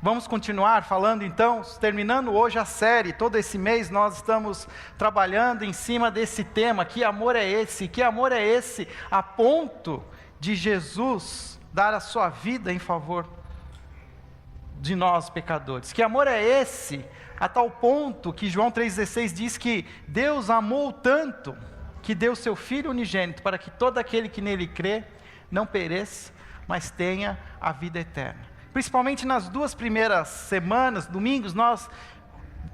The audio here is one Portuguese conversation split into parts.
Vamos continuar falando então, terminando hoje a série. Todo esse mês nós estamos trabalhando em cima desse tema. Que amor é esse? Que amor é esse a ponto de Jesus dar a sua vida em favor de nós pecadores? Que amor é esse a tal ponto que João 3,16 diz que Deus amou tanto que deu seu Filho unigênito para que todo aquele que nele crê não pereça, mas tenha a vida eterna. Principalmente nas 2 primeiras semanas, domingos, nós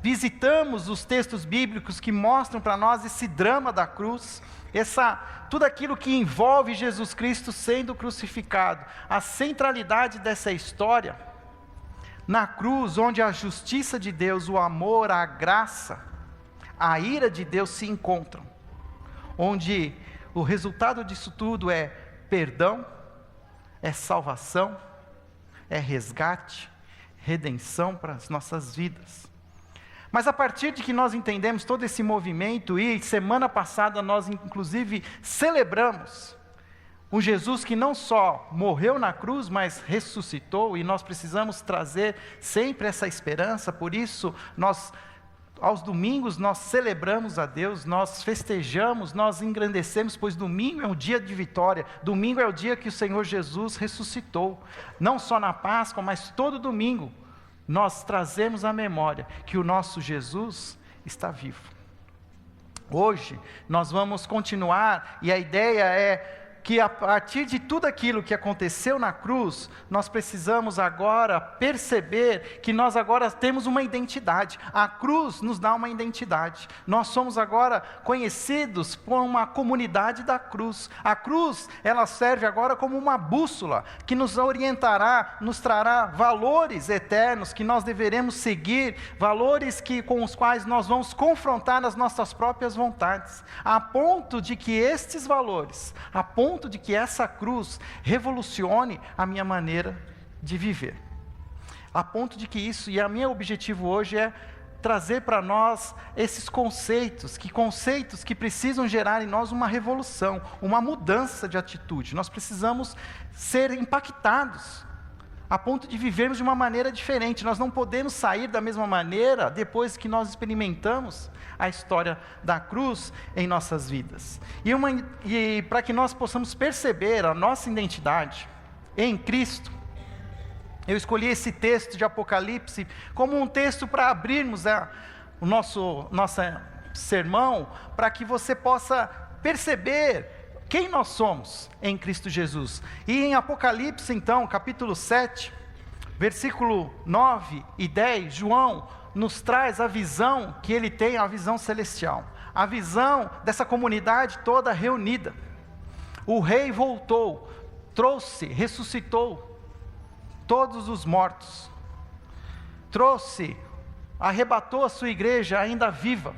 visitamos os textos bíblicos que mostram para nós esse drama da cruz, tudo aquilo que envolve Jesus Cristo sendo crucificado, a centralidade dessa história, na cruz onde a justiça de Deus, o amor, a graça, a ira de Deus se encontram, onde o resultado disso tudo é perdão, é salvação, é resgate, redenção para as nossas vidas. Mas a partir de que nós entendemos todo esse movimento, e semana passada nós inclusive celebramos um Jesus que não só morreu na cruz, mas ressuscitou, e nós precisamos trazer sempre essa esperança. Por isso aos domingos nós celebramos a Deus, nós festejamos, nós engrandecemos, pois domingo é um dia de vitória, domingo é o dia que o Senhor Jesus ressuscitou, não só na Páscoa, mas todo domingo, nós trazemos à memória que o nosso Jesus está vivo. Hoje, nós vamos continuar, e a ideia é que a partir de tudo aquilo que aconteceu na cruz, nós precisamos agora perceber que nós agora temos uma identidade. A cruz nos dá uma identidade. Nós somos agora conhecidos por uma comunidade da cruz. A cruz, ela serve agora como uma bússola, que nos orientará, nos trará valores eternos que nós deveremos seguir, valores com os quais nós vamos confrontar as nossas próprias vontades, a ponto de que estes valores, a ponto de que essa cruz revolucione a minha maneira de viver, a ponto de que isso, e o meu objetivo hoje é trazer para nós esses conceitos que precisam gerar em nós uma revolução, uma mudança de atitude. Nós precisamos ser impactados, a ponto de vivermos de uma maneira diferente. Nós não podemos sair da mesma maneira depois que nós experimentamos a história da cruz em nossas vidas. E para que nós possamos perceber a nossa identidade em Cristo, eu escolhi esse texto de Apocalipse como um texto para abrirmos o nosso sermão, para que você possa perceber quem nós somos em Cristo Jesus. E em Apocalipse então, capítulo 7, versículo 9 e 10, João nos traz a visão que ele tem, a visão celestial, a visão dessa comunidade toda reunida. O rei voltou, ressuscitou todos os mortos, arrebatou a sua igreja ainda viva,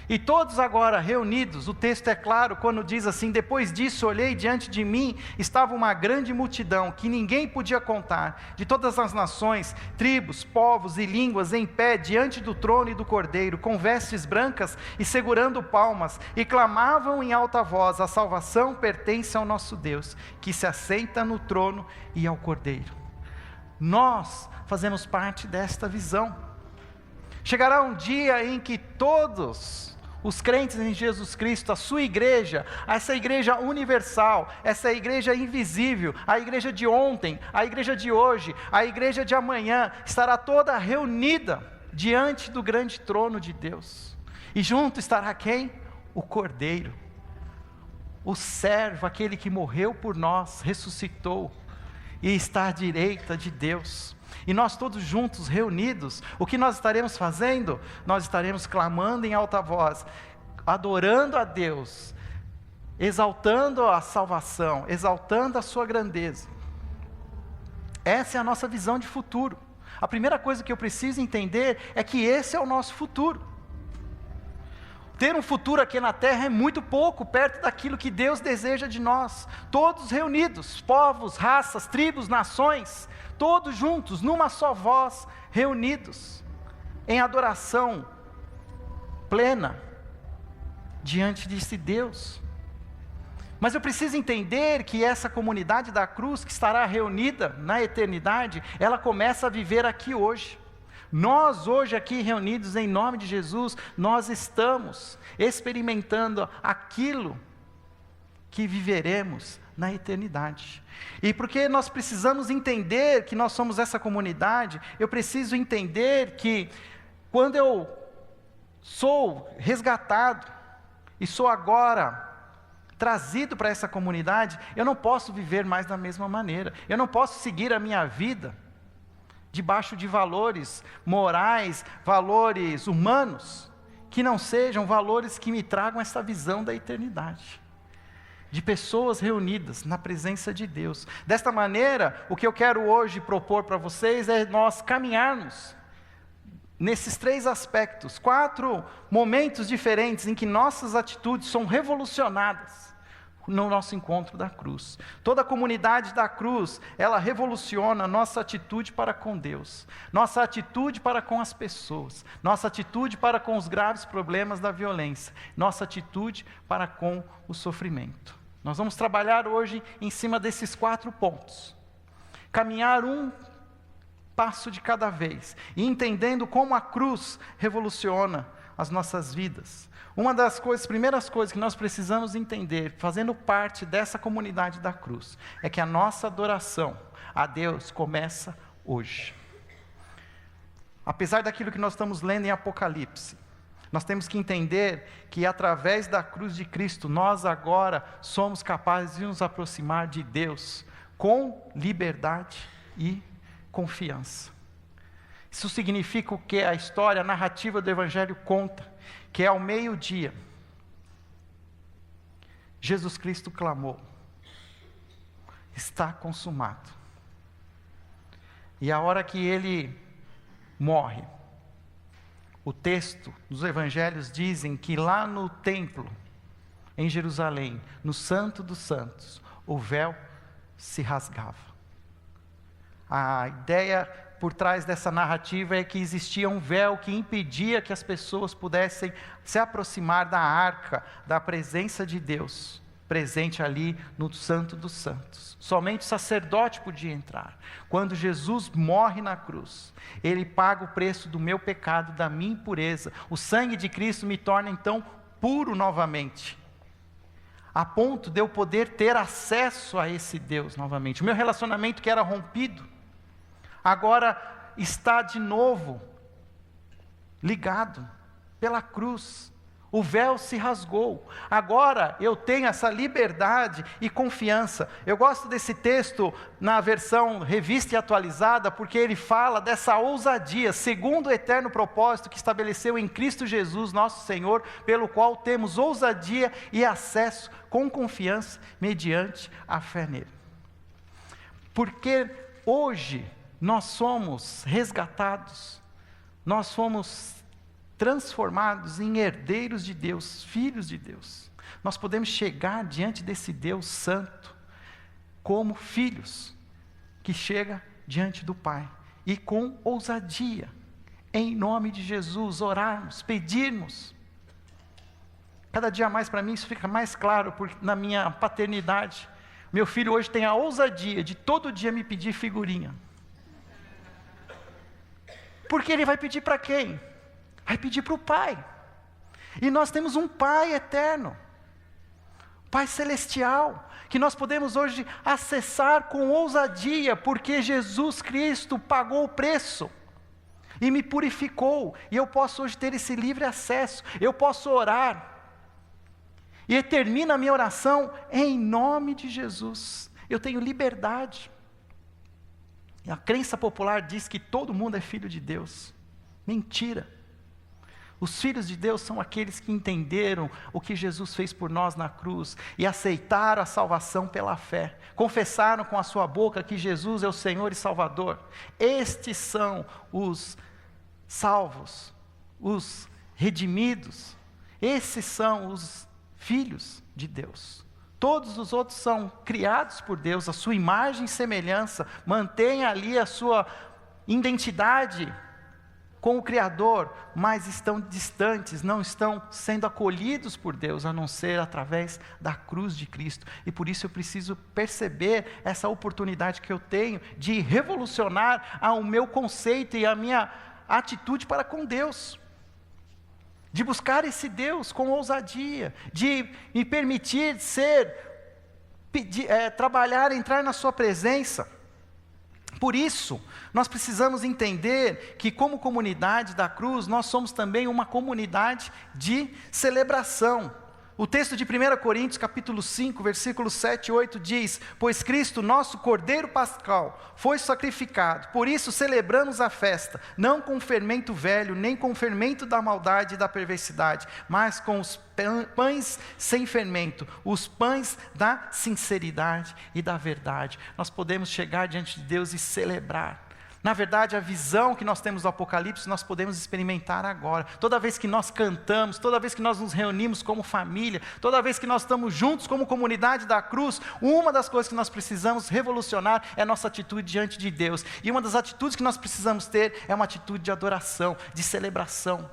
e todos agora reunidos. O texto é claro quando diz assim: depois disso olhei, diante de mim estava uma grande multidão, que ninguém podia contar, de todas as nações, tribos, povos e línguas, em pé diante do trono e do Cordeiro, com vestes brancas e segurando palmas, e clamavam em alta voz: a salvação pertence ao nosso Deus, que se assenta no trono, e ao Cordeiro. Nós fazemos parte desta visão. Chegará um dia em que todos os crentes em Jesus Cristo, a sua igreja, essa igreja universal, essa igreja invisível, a igreja de ontem, a igreja de hoje, a igreja de amanhã, estará toda reunida diante do grande trono de Deus. E junto estará quem? O Cordeiro, o servo, aquele que morreu por nós, ressuscitou e está à direita de Deus. E nós todos juntos, reunidos, o que nós estaremos fazendo? Nós estaremos clamando em alta voz, adorando a Deus, exaltando a salvação, exaltando a sua grandeza. Essa é a nossa visão de futuro. A primeira coisa que eu preciso entender é que esse é o nosso futuro. Ter um futuro aqui na terra é muito pouco perto daquilo que Deus deseja de nós. Todos reunidos, povos, raças, tribos, nações, todos juntos, numa só voz, reunidos, em adoração plena, diante desse Deus. Mas eu preciso entender que essa comunidade da cruz, que estará reunida na eternidade, ela começa a viver aqui hoje. Nós hoje aqui reunidos em nome de Jesus, nós estamos experimentando aquilo que viveremos na eternidade. E porque nós precisamos entender que nós somos essa comunidade, eu preciso entender que quando eu sou resgatado e sou agora trazido para essa comunidade, eu não posso viver mais da mesma maneira. Eu não posso seguir a minha vida debaixo de valores morais, valores humanos, que não sejam valores que me tragam essa visão da eternidade, de pessoas reunidas na presença de Deus. Desta maneira, o que eu quero hoje propor para vocês é nós caminharmos nesses 3 aspectos, 4 momentos diferentes em que nossas atitudes são revolucionadas no nosso encontro da cruz. Toda a comunidade da cruz, ela revoluciona nossa atitude para com Deus, nossa atitude para com as pessoas, nossa atitude para com os graves problemas da violência, nossa atitude para com o sofrimento. Nós vamos trabalhar hoje em cima desses 4 pontos. Caminhar um passo de cada vez, e entendendo como a cruz revoluciona as nossas vidas. Uma das primeiras coisas que nós precisamos entender, fazendo parte dessa comunidade da cruz, é que a nossa adoração a Deus começa hoje. Apesar daquilo que nós estamos lendo em Apocalipse, nós temos que entender que através da cruz de Cristo, nós agora somos capazes de nos aproximar de Deus com liberdade e confiança. Isso significa o que a história, a narrativa do Evangelho conta, que é ao meio-dia, Jesus Cristo clamou: está consumado. E a hora que ele morre, o texto dos evangelhos dizem que lá no templo, em Jerusalém, no Santo dos Santos, o véu se rasgava. A ideia por trás dessa narrativa é que existia um véu que impedia que as pessoas pudessem se aproximar da arca, da presença de Deus, presente ali no Santo dos Santos. Somente o sacerdote podia entrar. Quando Jesus morre na cruz, ele paga o preço do meu pecado, da minha impureza. O sangue de Cristo me torna então puro novamente, a ponto de eu poder ter acesso a esse Deus novamente. O meu relacionamento que era rompido, agora está de novo ligado pela cruz. O véu se rasgou. Agora eu tenho essa liberdade e confiança. Eu gosto desse texto na versão revista e atualizada, porque ele fala dessa ousadia, segundo o eterno propósito que estabeleceu em Cristo Jesus, nosso Senhor, pelo qual temos ousadia e acesso com confiança mediante a fé nele. Porque hoje nós somos resgatados, nós fomos transformados em herdeiros de Deus, filhos de Deus. Nós podemos chegar diante desse Deus santo, como filhos, que chega diante do Pai, e com ousadia, em nome de Jesus, orarmos, pedirmos. Cada dia mais para mim isso fica mais claro, na minha paternidade. Meu filho hoje tem a ousadia de todo dia me pedir figurinha. Porque ele vai pedir para quem? Vai pedir para o Pai. E nós temos um Pai eterno, Pai celestial, que nós podemos hoje acessar com ousadia, porque Jesus Cristo pagou o preço e me purificou, e eu posso hoje ter esse livre acesso. Eu posso orar, e termina a minha oração em nome de Jesus. Eu tenho liberdade. A crença popular diz que todo mundo é filho de Deus. Mentira. Os filhos de Deus são aqueles que entenderam o que Jesus fez por nós na cruz e aceitaram a salvação pela fé. Confessaram com a sua boca que Jesus é o Senhor e Salvador. Estes são os salvos, os redimidos. Esses são os filhos de Deus. Todos os outros são criados por Deus, a sua imagem e semelhança, mantém ali a sua identidade com o Criador, mas estão distantes, não estão sendo acolhidos por Deus, a não ser através da cruz de Cristo. E por isso eu preciso perceber essa oportunidade que eu tenho de revolucionar o meu conceito e a minha atitude para com Deus. De buscar esse Deus com ousadia, de me permitir trabalhar, entrar na sua presença. Por isso, nós precisamos entender que como comunidade da cruz, nós somos também uma comunidade de celebração. O texto de 1 Coríntios, capítulo 5, versículos 7 e 8 diz: pois Cristo, nosso Cordeiro Pascal, foi sacrificado, por isso celebramos a festa, não com o fermento velho, nem com o fermento da maldade e da perversidade, mas com os pães sem fermento, os pães da sinceridade e da verdade. Nós podemos chegar diante de Deus e celebrar. Na verdade, a visão que nós temos do Apocalipse, nós podemos experimentar agora. Toda vez que nós cantamos, toda vez que nós nos reunimos como família, toda vez que nós estamos juntos como comunidade da cruz, uma das coisas que nós precisamos revolucionar é a nossa atitude diante de Deus. E uma das atitudes que nós precisamos ter é uma atitude de adoração, de celebração.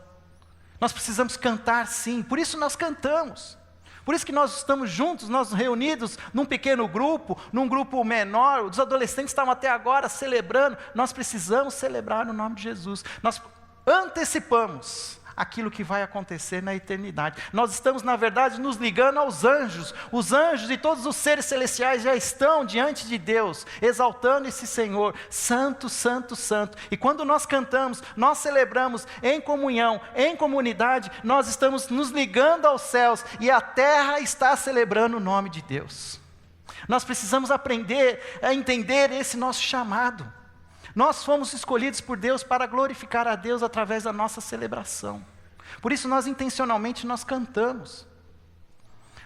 Nós precisamos cantar sim, por isso nós cantamos. Por isso que nós estamos juntos, nós reunidos num pequeno grupo, num grupo menor, os adolescentes estavam até agora celebrando, nós precisamos celebrar no nome de Jesus. Nós antecipamos aquilo que vai acontecer na eternidade. Nós estamos, na verdade, nos ligando aos anjos. Os anjos e todos os seres celestiais já estão diante de Deus, exaltando esse Senhor, santo, santo, santo. E quando nós cantamos, nós celebramos em comunhão, em comunidade, nós estamos nos ligando aos céus, e a terra está celebrando o nome de Deus. Nós precisamos aprender a entender esse nosso chamado. Nós fomos escolhidos por Deus para glorificar a Deus através da nossa celebração. Por isso nós intencionalmente nós cantamos.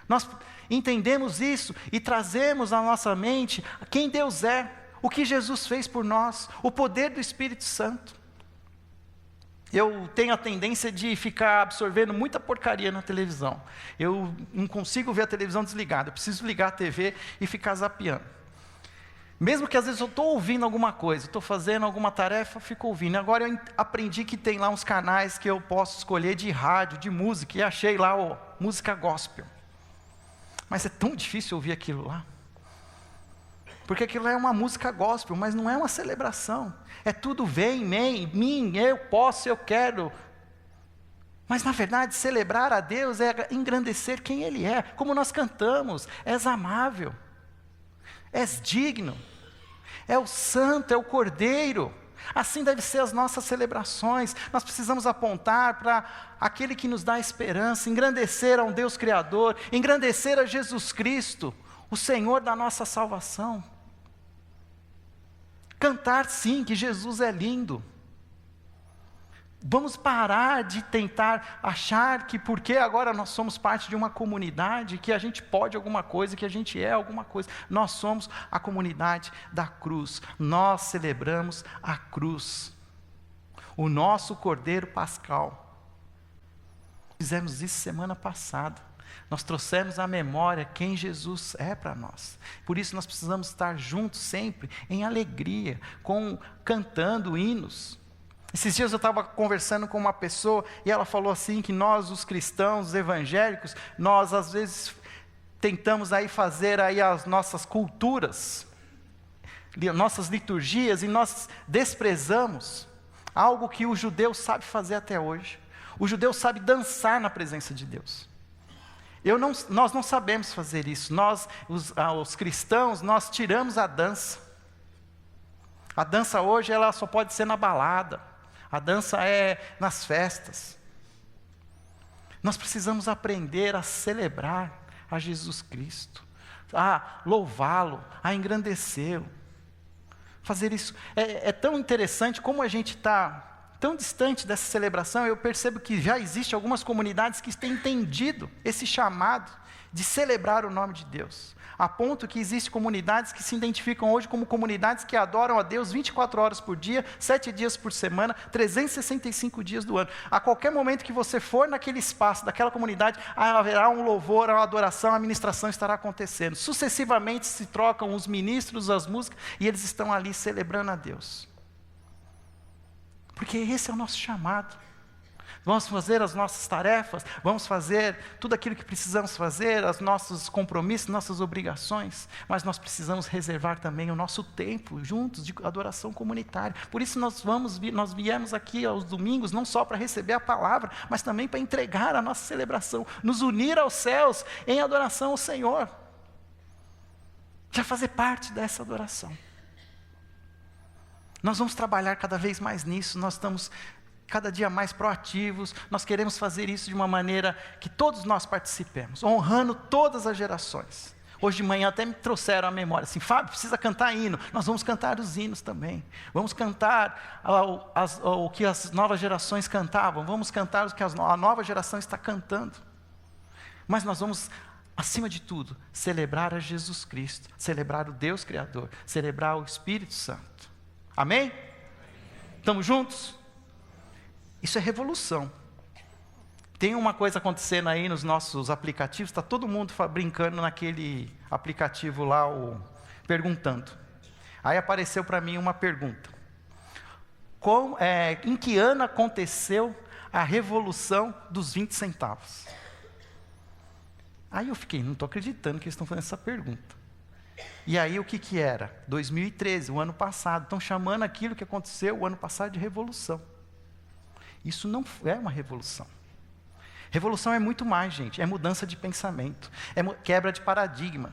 Nós entendemos isso e trazemos à nossa mente quem Deus é, o que Jesus fez por nós, o poder do Espírito Santo. Eu tenho a tendência de ficar absorvendo muita porcaria na televisão. Eu não consigo ver a televisão desligada, eu preciso ligar a TV e ficar zapeando. Mesmo que às vezes eu estou ouvindo alguma coisa, estou fazendo alguma tarefa, fico ouvindo. Agora eu aprendi que tem lá uns canais que eu posso escolher de rádio, de música, e achei lá música gospel. Mas é tão difícil ouvir aquilo lá. Porque aquilo é uma música gospel, mas não é uma celebração. É tudo vem, mim, eu posso, eu quero. Mas na verdade celebrar a Deus é engrandecer quem Ele é. Como nós cantamos, és amável, és digno. É o santo, é o cordeiro. Assim devem ser as nossas celebrações. Nós precisamos apontar para aquele que nos dá esperança, engrandecer a um Deus Criador, engrandecer a Jesus Cristo, o Senhor da nossa salvação. Cantar sim, que Jesus é lindo. Vamos parar de tentar achar que porque agora nós somos parte de uma comunidade, que a gente pode alguma coisa, que a gente é alguma coisa. Nós somos a comunidade da cruz. Nós celebramos a cruz. O nosso Cordeiro Pascal. Fizemos isso semana passada. Nós trouxemos à memória quem Jesus é para nós. Por isso nós precisamos estar juntos sempre, em alegria, cantando hinos. Esses dias eu estava conversando com uma pessoa e ela falou assim que nós, os cristãos, os evangélicos, nós às vezes tentamos aí fazer aí as nossas culturas, nossas liturgias, e nós desprezamos algo que o judeu sabe fazer até hoje. O judeu sabe dançar na presença de Deus. Nós não sabemos fazer isso. Nós, os cristãos, nós tiramos a dança. A dança hoje ela só pode ser na balada. A dança é nas festas. Nós precisamos aprender a celebrar a Jesus Cristo, a louvá-lo, a engrandecê-lo. Fazer isso é tão interessante como a gente está tão distante dessa celebração. Eu percebo que já existem algumas comunidades que têm entendido esse chamado de celebrar o nome de Deus, a ponto que existem comunidades que se identificam hoje como comunidades que adoram a Deus 24 horas por dia, 7 dias por semana, 365 dias do ano. A qualquer momento que você for naquele espaço, daquela comunidade, haverá um louvor, uma adoração, a ministração estará acontecendo. Sucessivamente se trocam os ministros, as músicas, e eles estão ali celebrando a Deus. Porque esse é o nosso chamado. Vamos fazer as nossas tarefas, vamos fazer tudo aquilo que precisamos fazer, os nossos compromissos, nossas obrigações, mas nós precisamos reservar também o nosso tempo juntos de adoração comunitária. Por isso nós viemos aqui aos domingos, não só para receber a palavra, mas também para entregar a nossa celebração, nos unir aos céus em adoração ao Senhor. Já fazer parte dessa adoração. Nós vamos trabalhar cada vez mais nisso, nós estamos cada dia mais proativos, nós queremos fazer isso de uma maneira que todos nós participemos, honrando todas as gerações. Hoje de manhã até me trouxeram à memória, assim, Fábio, precisa cantar hino. Nós vamos cantar os hinos também. Vamos cantar o que as novas gerações cantavam, vamos cantar o que a nova geração está cantando. Mas nós vamos, acima de tudo, celebrar a Jesus Cristo, celebrar o Deus Criador, celebrar o Espírito Santo. Amém? Estamos juntos? Isso é revolução. Tem uma coisa acontecendo aí nos nossos aplicativos, está todo mundo brincando naquele aplicativo lá, perguntando. Aí apareceu para mim uma pergunta. Em que ano aconteceu a revolução dos 20 centavos? Aí eu fiquei, não estou acreditando que eles estão fazendo essa pergunta. E aí o que era? 2013, o ano passado. Estão chamando aquilo que aconteceu o ano passado de revolução. Isso não é uma revolução. Revolução é muito mais, gente. É mudança de pensamento. É quebra de paradigma.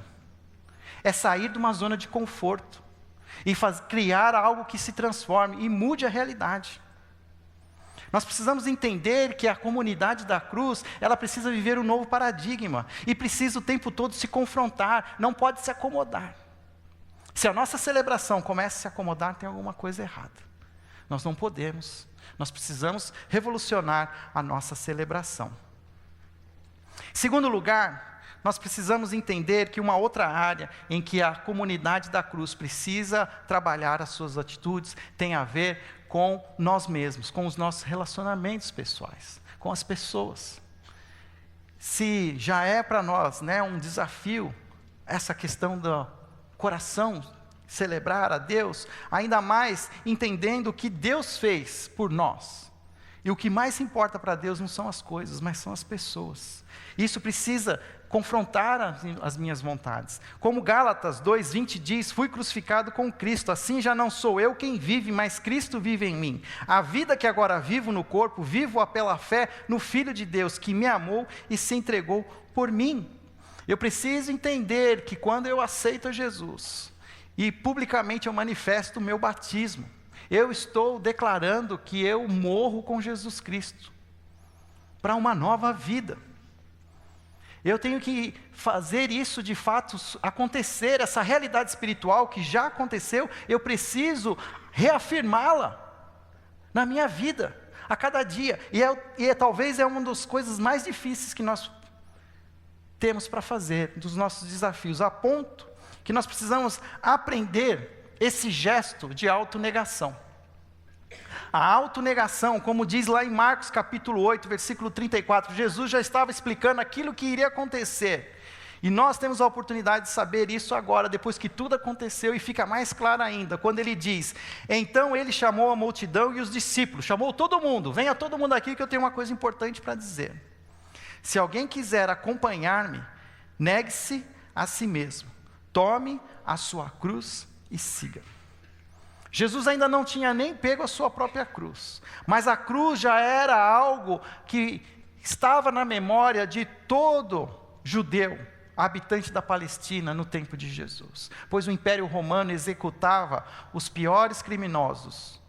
É sair de uma zona de conforto. E criar algo que se transforme e mude a realidade. Nós precisamos entender que a comunidade da cruz, ela precisa viver um novo paradigma. E precisa o tempo todo se confrontar. Não pode se acomodar. Se a nossa celebração começa a se acomodar, tem alguma coisa errada. Nós não podemos. Nós precisamos revolucionar a nossa celebração. Segundo lugar, nós precisamos entender que uma outra área em que a comunidade da cruz precisa trabalhar as suas atitudes tem a ver com nós mesmos, com os nossos relacionamentos pessoais, com as pessoas. Se já é para nós, um desafio essa questão do coração, celebrar a Deus, ainda mais entendendo o que Deus fez por nós. E o que mais importa para Deus não são as coisas, mas são as pessoas. Isso precisa confrontar as minhas vontades. Como Gálatas 2:20 diz, fui crucificado com Cristo, assim já não sou eu quem vive, mas Cristo vive em mim. A vida que agora vivo no corpo, vivo-a pela fé no Filho de Deus, que me amou e se entregou por mim. Eu preciso entender que quando eu aceito a Jesus, e publicamente eu manifesto o meu batismo, eu estou declarando que eu morro com Jesus Cristo, para uma nova vida. Eu tenho que fazer isso de fato acontecer, essa realidade espiritual que já aconteceu, eu preciso reafirmá-la na minha vida, a cada dia. E talvez é uma das coisas mais difíceis que nós temos para fazer, dos nossos desafios, a ponto que nós precisamos aprender esse gesto de autonegação. A autonegação, como diz lá em Marcos capítulo 8, versículo 34, Jesus já estava explicando aquilo que iria acontecer. E nós temos a oportunidade de saber isso agora, depois que tudo aconteceu, e fica mais claro ainda, quando ele diz, então ele chamou a multidão e os discípulos, chamou todo mundo, venha todo mundo aqui que eu tenho uma coisa importante para dizer. Se alguém quiser acompanhar-me, negue-se a si mesmo, tome a sua cruz e siga. Jesus ainda não tinha nem pego a sua própria cruz, mas a cruz já era algo que estava na memória de todo judeu, habitante da Palestina no tempo de Jesus, pois o Império Romano executava os piores criminosos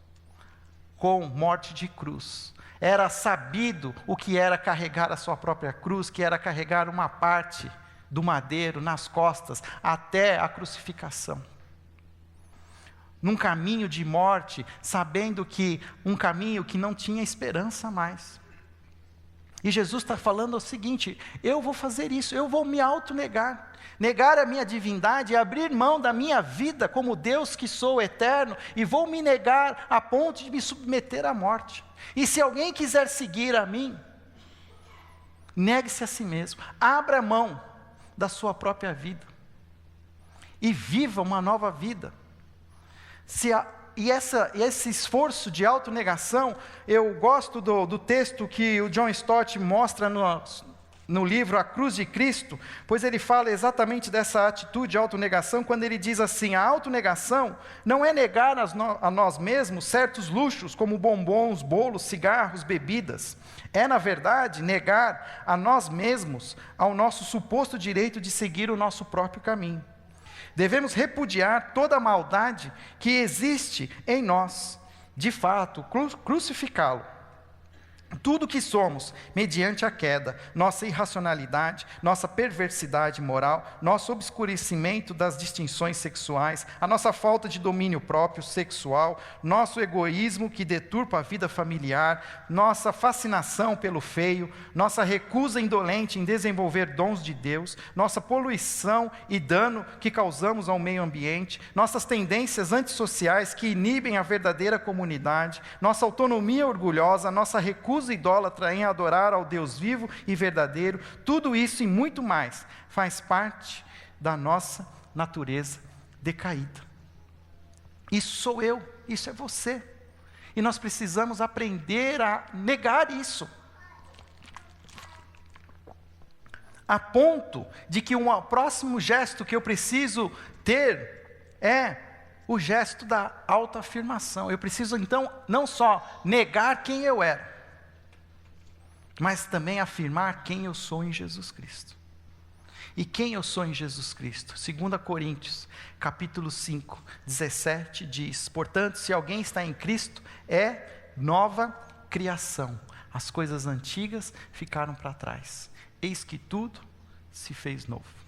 com morte de cruz. Era sabido o que era carregar a sua própria cruz, que era carregar uma parte do madeiro nas costas até a crucificação. Num caminho de morte, sabendo que um caminho que não tinha esperança mais. E Jesus está falando o seguinte, eu vou fazer isso, eu vou me autonegar, negar a minha divindade e abrir mão da minha vida como Deus que sou eterno, e vou me negar a ponto de me submeter à morte. E se alguém quiser seguir a mim, negue-se a si mesmo, abra mão da sua própria vida, e viva uma nova vida. esse esforço de autonegação, eu gosto do texto que o John Stott mostra no livro A Cruz de Cristo, pois ele fala exatamente dessa atitude de autonegação, quando ele diz assim: a autonegação não é negar a nós mesmos certos luxos, como bombons, bolos, cigarros, bebidas. É, na verdade, negar a nós mesmos ao nosso suposto direito de seguir o nosso próprio caminho. Devemos repudiar toda a maldade que existe em nós, de fato, crucificá-lo. Tudo que somos, mediante a queda, nossa irracionalidade, nossa perversidade moral, nosso obscurecimento das distinções sexuais, a nossa falta de domínio próprio sexual, nosso egoísmo que deturpa a vida familiar, nossa fascinação pelo feio, nossa recusa indolente em desenvolver dons de Deus, nossa poluição e dano que causamos ao meio ambiente, nossas tendências antissociais que inibem a verdadeira comunidade, nossa autonomia orgulhosa, nossa recusa idólatra em adorar ao Deus vivo e verdadeiro, tudo isso e muito mais faz parte da nossa natureza decaída. Isso sou eu, isso é você. E nós precisamos aprender a negar isso. A ponto de que um próximo gesto que eu preciso ter é o gesto da autoafirmação. Eu preciso então não só negar quem eu era, mas também afirmar quem eu sou em Jesus Cristo. E quem eu sou em Jesus Cristo? 2 Coríntios, capítulo 5, 17 diz: portanto, se alguém está em Cristo, é nova criação. As coisas antigas ficaram para trás. Eis que tudo se fez novo.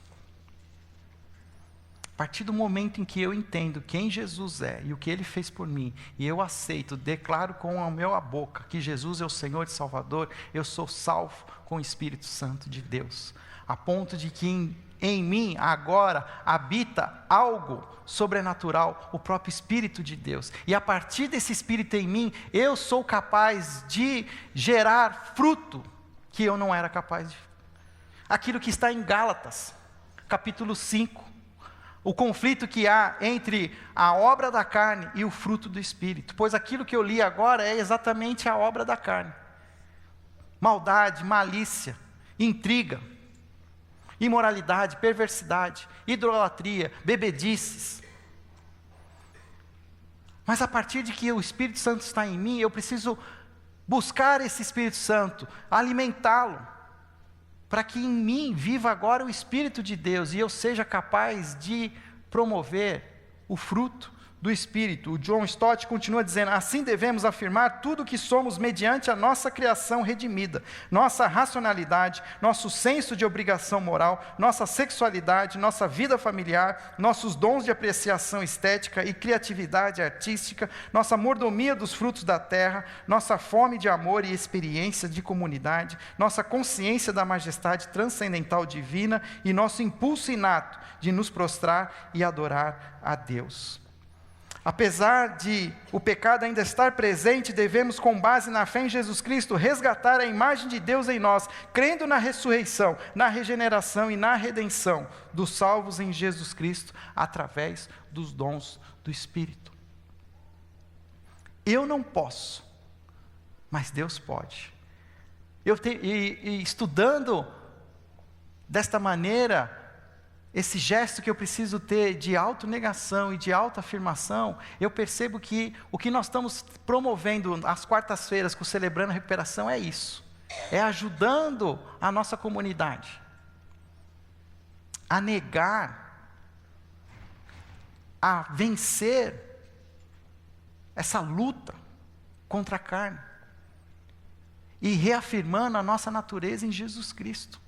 A partir do momento em que eu entendo quem Jesus é e o que Ele fez por mim, e eu aceito, declaro com a minha boca que Jesus é o Senhor e Salvador, eu sou salvo com o Espírito Santo de Deus, a ponto de que em mim agora habita algo sobrenatural, o próprio Espírito de Deus, e a partir desse Espírito em mim, eu sou capaz de gerar fruto que eu não era capaz de. Aquilo que está em Gálatas, capítulo 5, o conflito que há entre a obra da carne e o fruto do Espírito, pois aquilo que eu li agora é exatamente a obra da carne: maldade, malícia, intriga, imoralidade, perversidade, idolatria, bebedices. Mas a partir de que o Espírito Santo está em mim, eu preciso buscar esse Espírito Santo, alimentá-lo, para que em mim viva agora o Espírito de Deus e eu seja capaz de promover o fruto do Espírito. O John Stott continua dizendo: assim devemos afirmar tudo o que somos mediante a nossa criação redimida, nossa racionalidade, nosso senso de obrigação moral, nossa sexualidade, nossa vida familiar, nossos dons de apreciação estética e criatividade artística, nossa mordomia dos frutos da terra, nossa fome de amor e experiência de comunidade, nossa consciência da majestade transcendental divina e nosso impulso inato de nos prostrar e adorar a Deus. Apesar de o pecado ainda estar presente, devemos, com base na fé em Jesus Cristo, resgatar a imagem de Deus em nós, crendo na ressurreição, na regeneração e na redenção dos salvos em Jesus Cristo, através dos dons do Espírito. Eu não posso, mas Deus pode. Estudando desta maneira, esse gesto que eu preciso ter de autonegação e de autoafirmação, eu percebo que o que nós estamos promovendo às quartas-feiras com o Celebrando a Recuperação é isso. É ajudando a nossa comunidade a negar, a vencer essa luta contra a carne e reafirmando a nossa natureza em Jesus Cristo.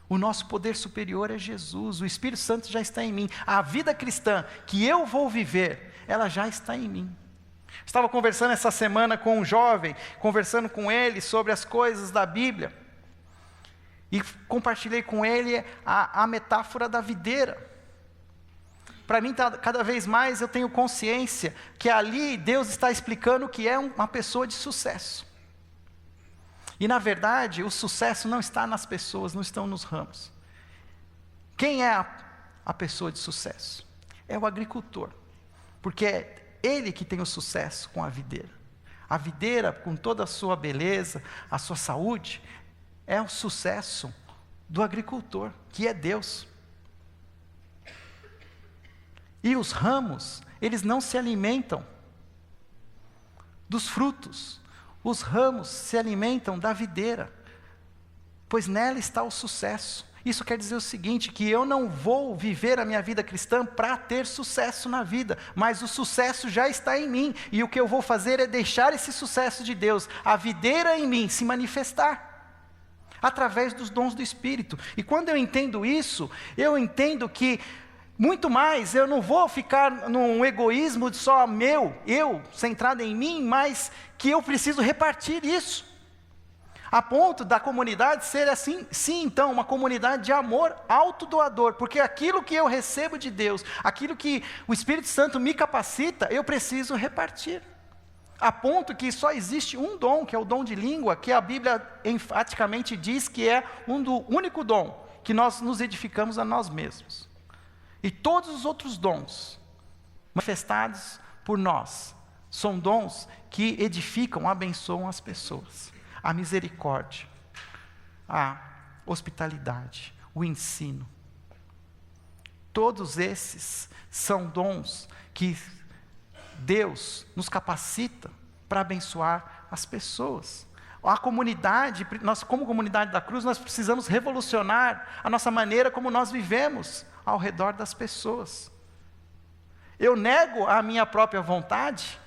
O nosso poder superior é Jesus, o Espírito Santo já está em mim. A vida cristã que eu vou viver, ela já está em mim. Estava conversando essa semana com um jovem, conversando com ele sobre as coisas da Bíblia. E compartilhei com ele a metáfora da videira. Para mim, cada vez mais eu tenho consciência que ali Deus está explicando o que é uma pessoa de sucesso. E na verdade, o sucesso não está nas pessoas, não estão nos ramos. Quem é a pessoa de sucesso? É o agricultor. Porque Ele que tem o sucesso com a videira. A videira, com toda a sua beleza, a sua saúde, é o sucesso do agricultor, que é Deus. E os ramos, eles não se alimentam dos frutos. Os ramos se alimentam da videira, pois nela está o sucesso. Isso quer dizer o seguinte, que eu não vou viver a minha vida cristã para ter sucesso na vida, mas o sucesso já está em mim, e o que eu vou fazer é deixar esse sucesso de Deus, a videira em mim, se manifestar, através dos dons do Espírito. E quando eu entendo isso, eu entendo que, muito mais, eu não vou ficar num egoísmo só meu, eu, centrado em mim, mas que eu preciso repartir isso. A ponto da comunidade ser assim, sim, então, uma comunidade de amor autodoador, porque aquilo que eu recebo de Deus, aquilo que o Espírito Santo me capacita, eu preciso repartir. A ponto que só existe um dom, que é o dom de língua, que a Bíblia enfaticamente diz que é único dom, que nós nos edificamos a nós mesmos. E todos os outros dons, manifestados por nós, são dons que edificam, abençoam as pessoas. A misericórdia, a hospitalidade, o ensino. Todos esses são dons que Deus nos capacita para abençoar as pessoas. A comunidade, nós como comunidade da cruz, nós precisamos revolucionar a nossa maneira como nós vivemos ao redor das pessoas. Eu nego a minha própria vontade,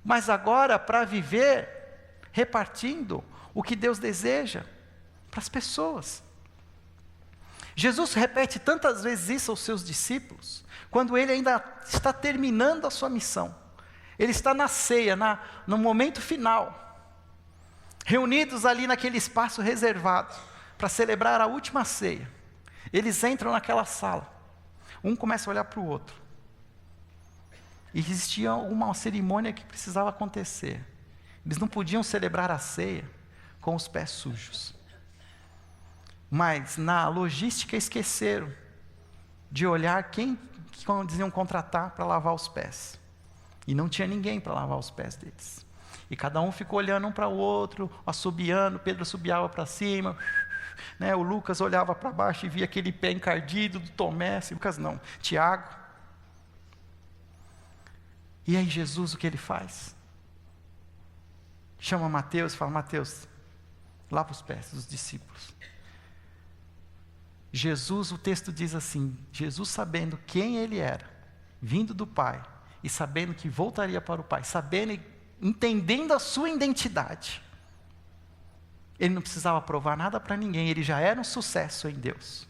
mas agora para viver repartindo o que Deus deseja para as pessoas. Jesus repete tantas vezes isso aos seus discípulos, quando ele ainda está terminando a sua missão. Ele está na ceia, no momento final, reunidos ali naquele espaço reservado, para celebrar a última ceia. Eles entram naquela sala, um começa a olhar para o outro. E existia uma cerimônia que precisava acontecer. Eles não podiam celebrar a ceia com os pés sujos. Mas na logística esqueceram de olhar quem diziam contratar para lavar os pés. E não tinha ninguém para lavar os pés deles. E cada um ficou olhando um para o outro, assobiando. Pedro assobiava para cima, né? O Lucas olhava para baixo e via aquele pé encardido do Tomé. Lucas não, Tiago. E aí Jesus, o que ele faz? Chama Mateus e fala: Mateus, lava os pés dos discípulos. Jesus, o texto diz assim, Jesus sabendo quem ele era, vindo do Pai, e sabendo que voltaria para o Pai, sabendo e entendendo a sua identidade, ele não precisava provar nada para ninguém, ele já era um sucesso em Deus.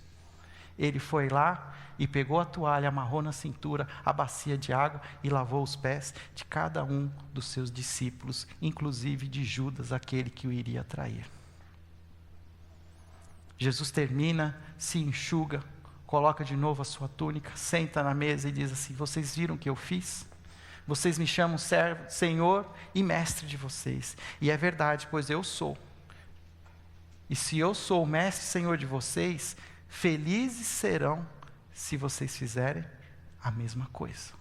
Ele foi lá e pegou a toalha, amarrou na cintura a bacia de água e lavou os pés de cada um dos seus discípulos, inclusive de Judas, aquele que o iria trair. Jesus termina, se enxuga, coloca de novo a sua túnica, senta na mesa e diz assim: vocês viram o que eu fiz? Vocês me chamam servo, Senhor e mestre de vocês. E é verdade, pois eu sou. E se eu sou o mestre e Senhor de vocês, felizes serão se vocês fizerem a mesma coisa.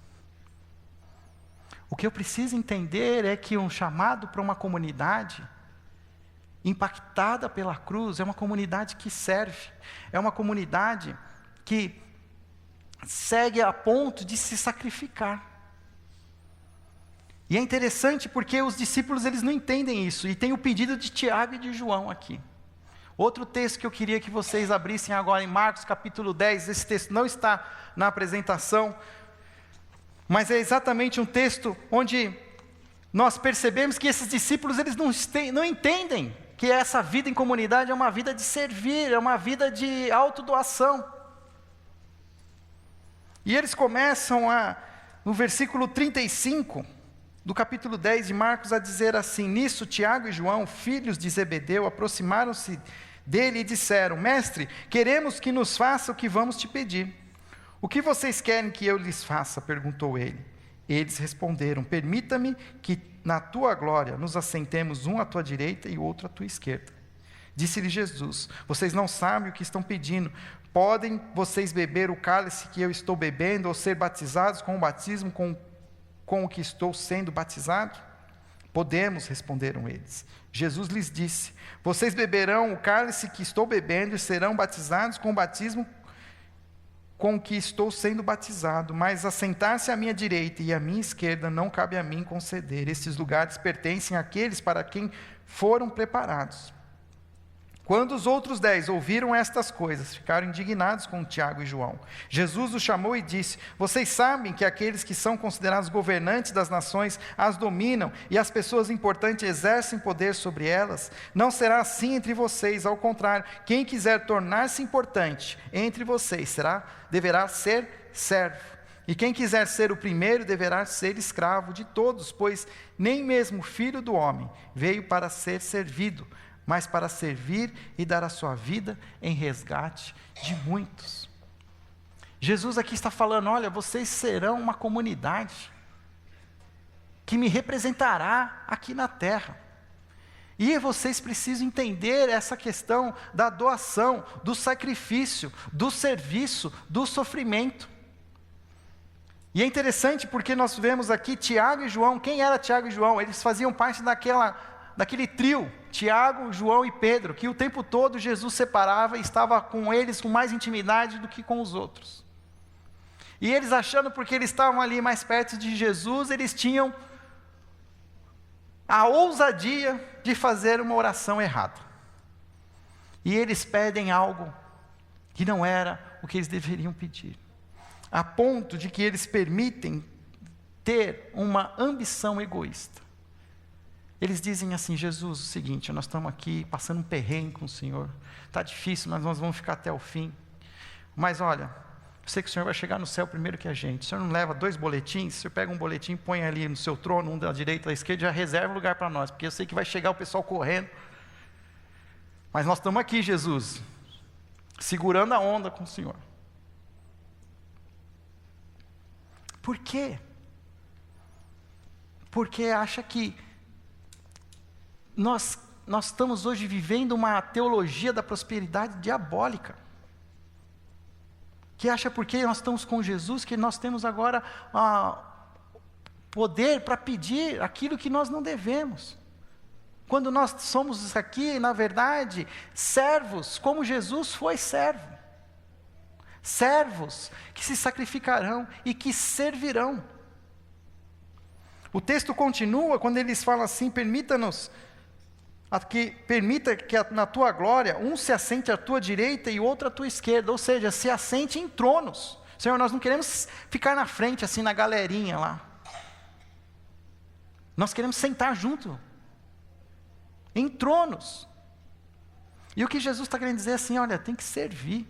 O que eu preciso entender é que um chamado para uma comunidade impactada pela cruz é uma comunidade que serve, é uma comunidade que segue a ponto de se sacrificar. E é interessante porque os discípulos eles não entendem isso, e tem o pedido de Tiago e de João aqui. Outro texto que eu queria que vocês abrissem agora em Marcos capítulo 10, esse texto não está na apresentação, mas é exatamente um texto onde nós percebemos que esses discípulos eles não entendem que essa vida em comunidade é uma vida de servir, é uma vida de autodoação. E eles começam no versículo 35 do capítulo 10 de Marcos, a dizer assim: nisso Tiago e João, filhos de Zebedeu, aproximaram-se dele e disseram: Mestre, queremos que nos faça o que vamos te pedir. O que vocês querem que eu lhes faça? Perguntou ele. Eles responderam: permita-me que na tua glória nos assentemos um à tua direita e outro à tua esquerda. Disse-lhe Jesus: vocês não sabem o que estão pedindo. Podem vocês beber o cálice que eu estou bebendo, ou ser batizados com o batismo com com o que estou sendo batizado? Podemos, responderam eles. Jesus lhes disse: vocês beberão o cálice que estou bebendo e serão batizados com o batismo com que estou sendo batizado, mas assentar-se à minha direita e à minha esquerda não cabe a mim conceder. Estes lugares pertencem àqueles para quem foram preparados. Quando os outros 10 ouviram estas coisas, ficaram indignados com Tiago e João. Jesus os chamou e disse: vocês sabem que aqueles que são considerados governantes das nações as dominam, e as pessoas importantes exercem poder sobre elas? Não será assim entre vocês, ao contrário, quem quiser tornar-se importante entre vocês deverá ser servo. E quem quiser ser o primeiro deverá ser escravo de todos, pois nem mesmo o Filho do Homem veio para ser servido, mas para servir e dar a sua vida em resgate de muitos. Jesus aqui está falando: olha, vocês serão uma comunidade que me representará aqui na terra. E vocês precisam entender essa questão da doação, do sacrifício, do serviço, do sofrimento. E é interessante porque nós vemos aqui Tiago e João. Quem era Tiago e João? Eles faziam parte daquele trio, Tiago, João e Pedro, que o tempo todo Jesus separava e estava com eles com mais intimidade do que com os outros. E eles, achando porque eles estavam ali mais perto de Jesus, eles tinham a ousadia de fazer uma oração errada. E eles pedem algo que não era o que eles deveriam pedir, a ponto de que eles permitem ter uma ambição egoísta. Eles dizem assim: Jesus, o seguinte, nós estamos aqui passando um perrengue com o Senhor, está difícil, mas nós vamos ficar até o fim. Mas olha, eu sei que o Senhor vai chegar no céu primeiro que a gente. O Senhor não leva 2 boletins? O Senhor pega um boletim, põe ali no seu trono, um da direita e da esquerda, já reserva lugar para nós, porque eu sei que vai chegar o pessoal correndo. Mas nós estamos aqui, Jesus, segurando a onda com o Senhor. Por quê? Porque acha que nós estamos hoje vivendo uma teologia da prosperidade diabólica, que acha porque nós estamos com Jesus, que nós temos agora poder para pedir aquilo que nós não devemos, quando nós somos aqui, na verdade, servos, como Jesus foi servo, servos que se sacrificarão e que servirão. O texto continua quando eles falam assim: permita que na tua glória um se assente à tua direita e outro à tua esquerda, ou seja, se assente em tronos. Senhor, nós não queremos ficar na frente assim na galerinha lá, nós queremos sentar junto, em tronos. E o que Jesus está querendo dizer é assim: olha, tem que servir.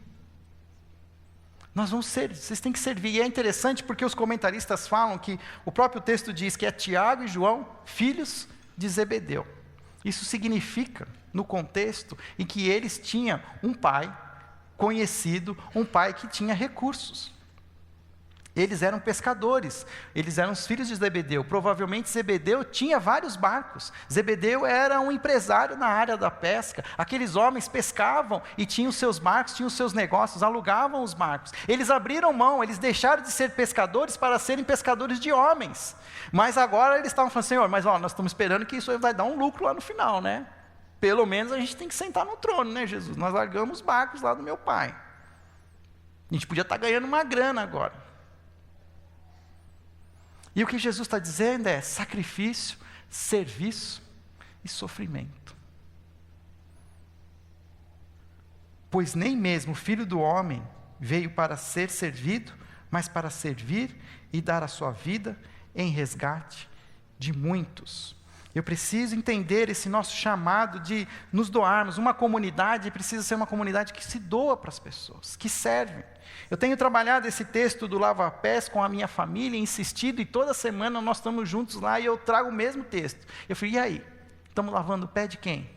Vocês têm que servir. E é interessante porque os comentaristas falam que o próprio texto diz que é Tiago e João, filhos de Zebedeu. Isso significa, no contexto, em que eles tinham um pai conhecido, um pai que tinha recursos. Eles eram pescadores, eles eram os filhos de Zebedeu. Provavelmente Zebedeu tinha vários barcos. Zebedeu era um empresário na área da pesca. Aqueles homens pescavam e tinham seus barcos, tinham seus negócios, alugavam os barcos. Eles abriram mão, eles deixaram de ser pescadores para serem pescadores de homens. Mas agora eles estavam falando: Senhor, mas nós estamos esperando que isso vai dar um lucro lá no final, né? Pelo menos a gente tem que sentar no trono, né, Jesus? Nós largamos os barcos lá do meu pai. A gente podia estar ganhando uma grana agora. E o que Jesus está dizendo é sacrifício, serviço e sofrimento. Pois nem mesmo o Filho do Homem veio para ser servido, mas para servir e dar a sua vida em resgate de muitos. Eu preciso entender esse nosso chamado de nos doarmos. Uma comunidade precisa ser uma comunidade que se doa para as pessoas, que serve. Eu tenho trabalhado esse texto do lava-pés com a minha família, insistido, e toda semana nós estamos juntos lá e eu trago o mesmo texto. Eu falei: e aí? Estamos lavando o pé de quem?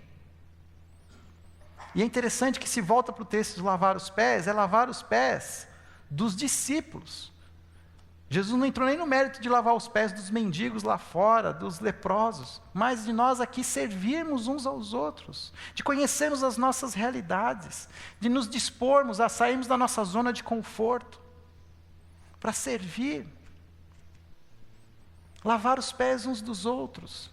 E é interessante que se volta para o texto de lavar os pés, é lavar os pés dos discípulos. Jesus não entrou nem no mérito de lavar os pés dos mendigos lá fora, dos leprosos, mas de nós aqui servirmos uns aos outros, de conhecermos as nossas realidades, de nos dispormos a sairmos da nossa zona de conforto, para servir. lavar os pés uns dos outros.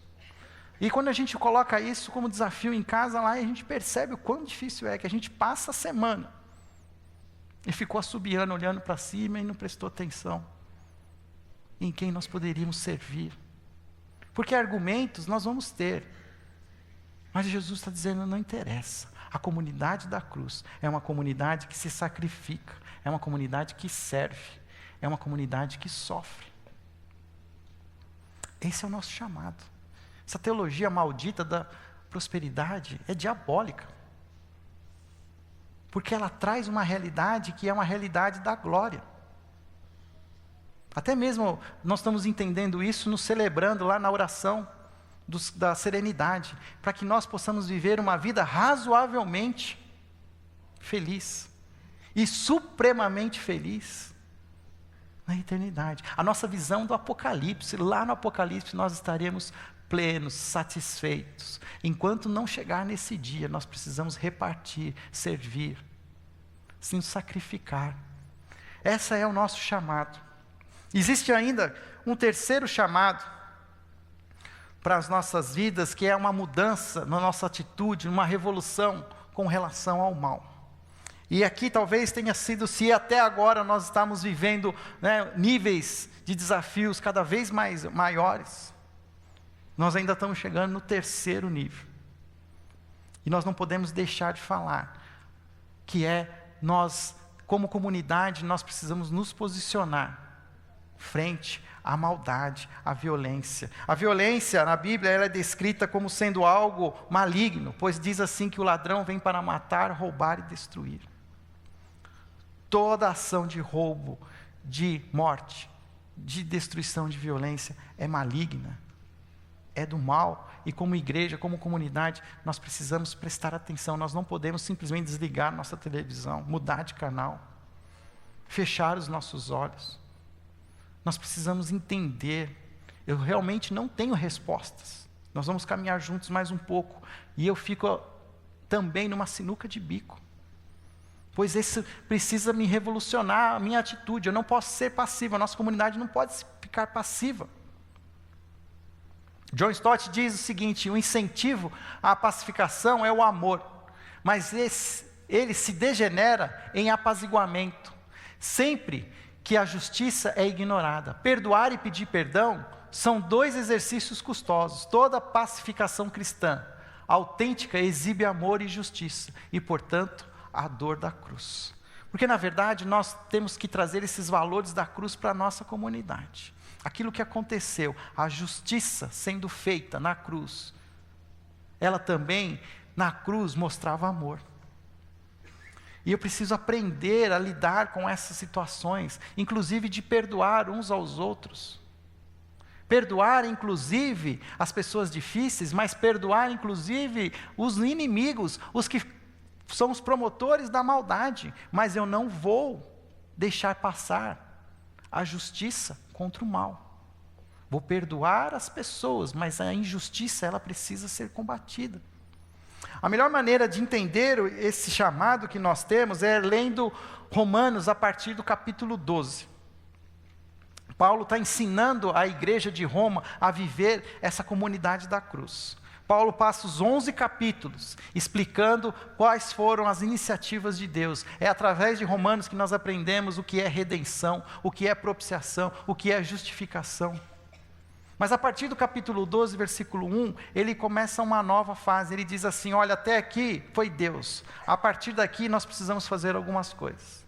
E quando a gente coloca isso como desafio em casa lá, a gente percebe o quão difícil é, que a gente passa a semana e ficou assobiando, olhando para cima e não prestou atenção em quem nós poderíamos servir. Porque argumentos nós vamos ter, mas Jesus está dizendo, não interessa. A comunidade da cruz é uma comunidade que se sacrifica, é uma comunidade que serve, é uma comunidade que sofre. Esse é o nosso chamado. Essa teologia maldita da prosperidade é diabólica. Porque ela traz uma realidade que é uma realidade da glória. Até mesmo nós estamos entendendo isso, nos celebrando lá na oração da serenidade, para que nós possamos viver uma vida razoavelmente feliz e supremamente feliz na eternidade. A nossa visão do Apocalipse, lá no Apocalipse nós estaremos plenos, satisfeitos. Enquanto não chegar nesse dia, nós precisamos repartir, servir, se nos sacrificar. Esse é o nosso chamado. Existe ainda um terceiro chamado para as nossas vidas, que é uma mudança na nossa atitude, uma revolução com relação ao mal. E aqui talvez tenha sido, se até agora nós estamos vivendo níveis de desafios cada vez maiores, nós ainda estamos chegando no terceiro nível. E nós não podemos deixar de falar, que é nós, como comunidade, nós precisamos nos posicionar frente à maldade, à violência. A violência, na Bíblia, ela é descrita como sendo algo maligno, pois diz assim que o ladrão vem para matar, roubar e destruir. Toda ação de roubo, de morte, de destruição, de violência, é maligna, é do mal. E como igreja, como comunidade, nós precisamos prestar atenção. Nós não podemos simplesmente desligar nossa televisão, mudar de canal, fechar os nossos olhos. Nós precisamos entender. Eu realmente não tenho respostas. Nós vamos caminhar juntos mais um pouco. E eu fico também numa sinuca de bico. Pois isso precisa me revolucionar a minha atitude. Eu não posso ser passivo. A nossa comunidade não pode ficar passiva. John Stott diz o seguinte: o incentivo à pacificação é o amor. Mas ele se degenera em apaziguamento. Sempre que a justiça é ignorada. Perdoar e pedir perdão são dois exercícios custosos. Toda pacificação cristã autêntica exibe amor e justiça, e portanto a dor da cruz. Porque na verdade nós temos que trazer esses valores da cruz para a nossa comunidade. Aquilo que aconteceu, a justiça sendo feita na cruz, ela também na cruz mostrava amor. E eu preciso aprender a lidar com essas situações, inclusive de perdoar uns aos outros. Perdoar, inclusive, as pessoas difíceis, mas perdoar, inclusive, os inimigos, os que são os promotores da maldade. Mas eu não vou deixar passar a justiça contra o mal. Vou perdoar as pessoas, mas a injustiça, ela precisa ser combatida. A melhor maneira de entender esse chamado que nós temos é lendo Romanos a partir do capítulo 12. Paulo está ensinando a igreja de Roma a viver essa comunidade da cruz. Paulo passa os 11 capítulos explicando quais foram as iniciativas de Deus. É através de Romanos que nós aprendemos o que é redenção, o que é propiciação, o que é justificação. Mas a partir do capítulo 12, versículo 1, ele começa uma nova fase. Ele diz assim: olha, até aqui foi Deus. A partir daqui nós precisamos fazer algumas coisas.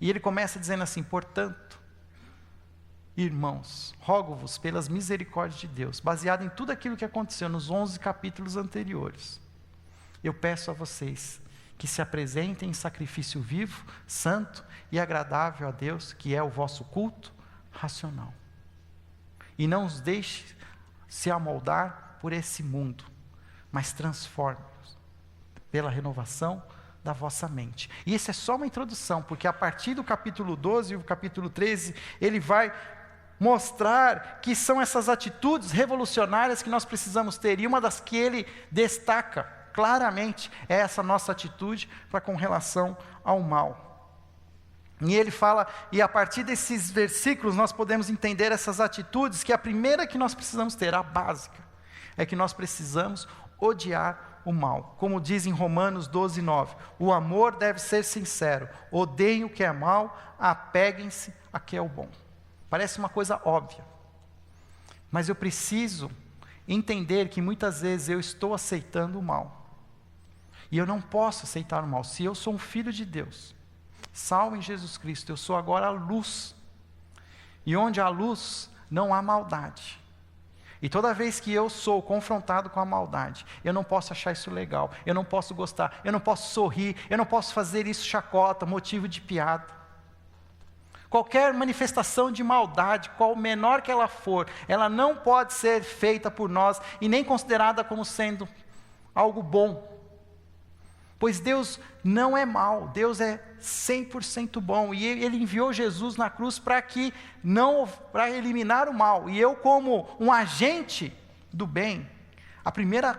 E ele começa dizendo assim: portanto, irmãos, rogo-vos pelas misericórdias de Deus, baseado em tudo aquilo que aconteceu nos 11 capítulos anteriores, eu peço a vocês que se apresentem em sacrifício vivo, santo e agradável a Deus, que é o vosso culto racional. E não os deixe se amoldar por esse mundo, mas transforme-os pela renovação da vossa mente. E isso é só uma introdução, porque a partir do capítulo 12 e o capítulo 13, ele vai mostrar que são essas atitudes revolucionárias que nós precisamos ter. E uma das que ele destaca claramente é essa nossa atitude para com relação ao mal. E ele fala, e a partir desses versículos nós podemos entender essas atitudes, que a primeira que nós precisamos ter, a básica, é que nós precisamos odiar o mal. Como diz em Romanos 12:9, o amor deve ser sincero, odeiem o que é mal, apeguem-se a que é o bom. Parece uma coisa óbvia, mas eu preciso entender que muitas vezes eu estou aceitando o mal, e eu não posso aceitar o mal. Se eu sou um filho de Deus, salvo em Jesus Cristo, eu sou agora a luz, e onde há luz, não há maldade. E toda vez que eu sou confrontado com a maldade, eu não posso achar isso legal, eu não posso gostar, eu não posso sorrir, eu não posso fazer isso chacota, motivo de piada. Qualquer manifestação de maldade, qual menor que ela for, ela não pode ser feita por nós e nem considerada como sendo algo bom. Pois Deus não é mau, Deus é 100% bom, e Ele enviou Jesus na cruz para eliminar o mal, e eu como um agente do bem, a primeira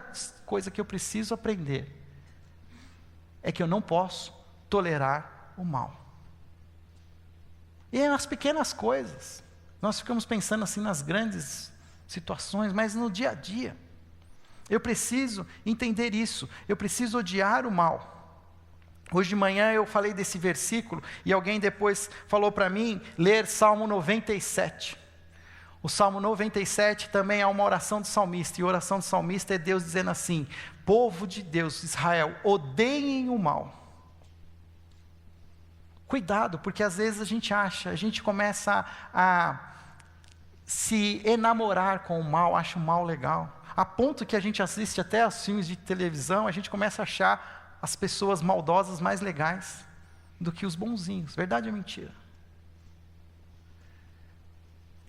coisa que eu preciso aprender, é que eu não posso tolerar o mal. E é nas pequenas coisas, nós ficamos pensando assim nas grandes situações, mas no dia a dia, eu preciso entender isso, eu preciso odiar o mal. Hoje de manhã eu falei desse versículo, e alguém depois falou para mim, ler Salmo 97. O Salmo 97 também é uma oração do salmista, e a oração do salmista é Deus dizendo assim, povo de Deus, Israel, odeiem o mal. Cuidado, porque às vezes a gente começa a se enamorar com o mal, acha o mal legal, a ponto que a gente assiste até aos filmes de televisão, a gente começa a achar as pessoas maldosas mais legais do que os bonzinhos. Verdade ou mentira?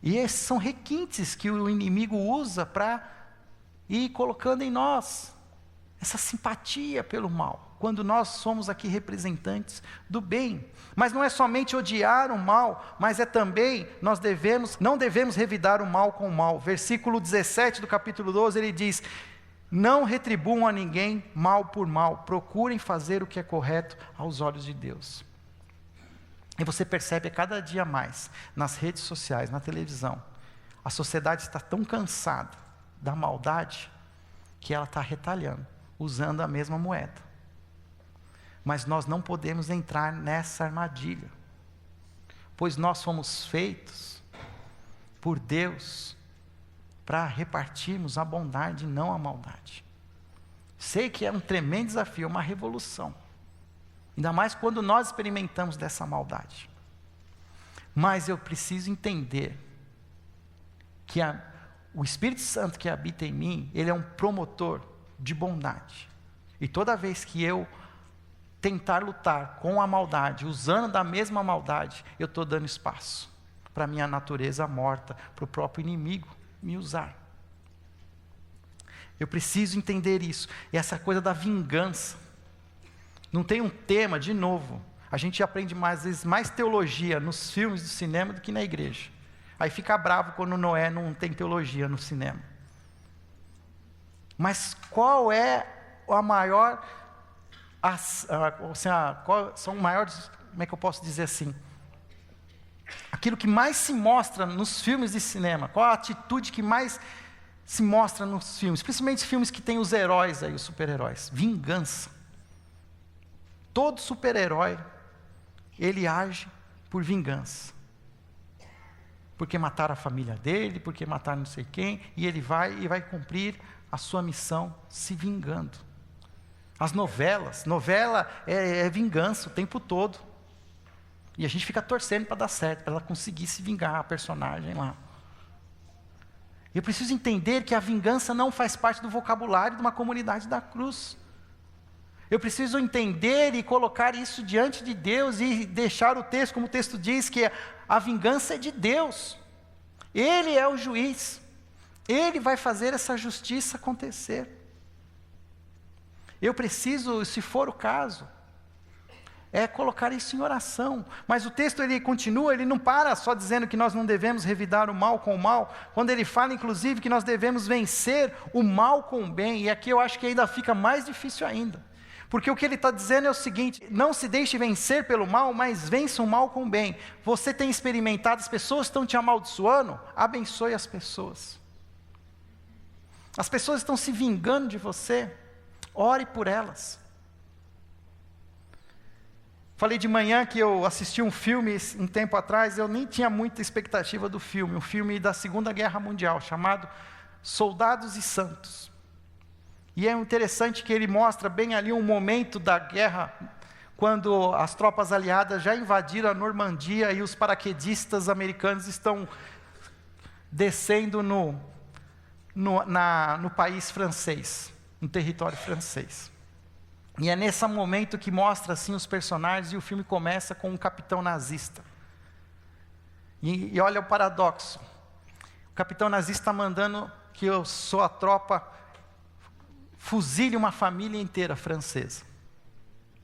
E esses são requintes que o inimigo usa para ir colocando em nós essa simpatia pelo mal, quando nós somos aqui representantes do bem. Mas não é somente odiar o mal, mas é também, não devemos revidar o mal com o mal. Versículo 17 do capítulo 12, ele diz, não retribuam a ninguém mal por mal, procurem fazer o que é correto aos olhos de Deus. E você percebe cada dia mais, nas redes sociais, na televisão, a sociedade está tão cansada da maldade, que ela está retalhando, usando a mesma moeda. Mas nós não podemos entrar nessa armadilha, pois nós fomos feitos por Deus para repartirmos a bondade e não a maldade. Sei que é um tremendo desafio, uma revolução, ainda mais quando nós experimentamos dessa maldade. Mas eu preciso entender que o Espírito Santo que habita em mim, ele é um promotor de bondade, e toda vez que eu tentar lutar com a maldade, usando da mesma maldade, eu estou dando espaço para a minha natureza morta, para o próprio inimigo me usar. Eu preciso entender isso, e essa coisa da vingança, não tem um tema, de novo, a gente aprende às vezes mais teologia nos filmes do cinema do que na igreja, aí fica bravo quando Noé não tem teologia no cinema. Mas qual é a maior... são maiores, como é que eu posso dizer assim, aquilo que mais se mostra nos filmes de cinema, qual a atitude que mais se mostra nos filmes, principalmente os filmes que tem os heróis aí, os super-heróis? Vingança. Todo super-herói, ele age por vingança, porque mataram a família dele, porque mataram não sei quem, e ele vai cumprir a sua missão se vingando. As novela é vingança o tempo todo. E a gente fica torcendo para dar certo, para ela conseguir se vingar, a personagem lá. Eu preciso entender que a vingança não faz parte do vocabulário de uma comunidade da cruz. Eu preciso entender e colocar isso diante de Deus e deixar o texto, como o texto diz, que a vingança é de Deus. Ele é o juiz. Ele vai fazer essa justiça acontecer. Eu preciso, se for o caso, colocar isso em oração. Mas o texto ele continua, ele não para só dizendo que nós não devemos revidar o mal com o mal, quando ele fala inclusive que nós devemos vencer o mal com o bem, e aqui eu acho que ainda fica mais difícil ainda, Porque o que ele está dizendo é o seguinte: não se deixe vencer pelo mal, mas vença o mal com o bem. Você tem experimentado, as pessoas estão te amaldiçoando, abençoe as pessoas. As pessoas estão se vingando de você, ore por elas. Falei de manhã que eu assisti um filme um tempo atrás, eu nem tinha muita expectativa do filme, um filme da Segunda Guerra Mundial, chamado Soldados e Santos. E é interessante que ele mostra bem ali um momento da guerra, quando as tropas aliadas já invadiram a Normandia e os paraquedistas americanos estão descendo no país francês, no território francês. E é nesse momento que mostra assim os personagens, e o filme começa com um capitão nazista. E olha o paradoxo. O capitão nazista está mandando que sua tropa fuzile uma família inteira francesa.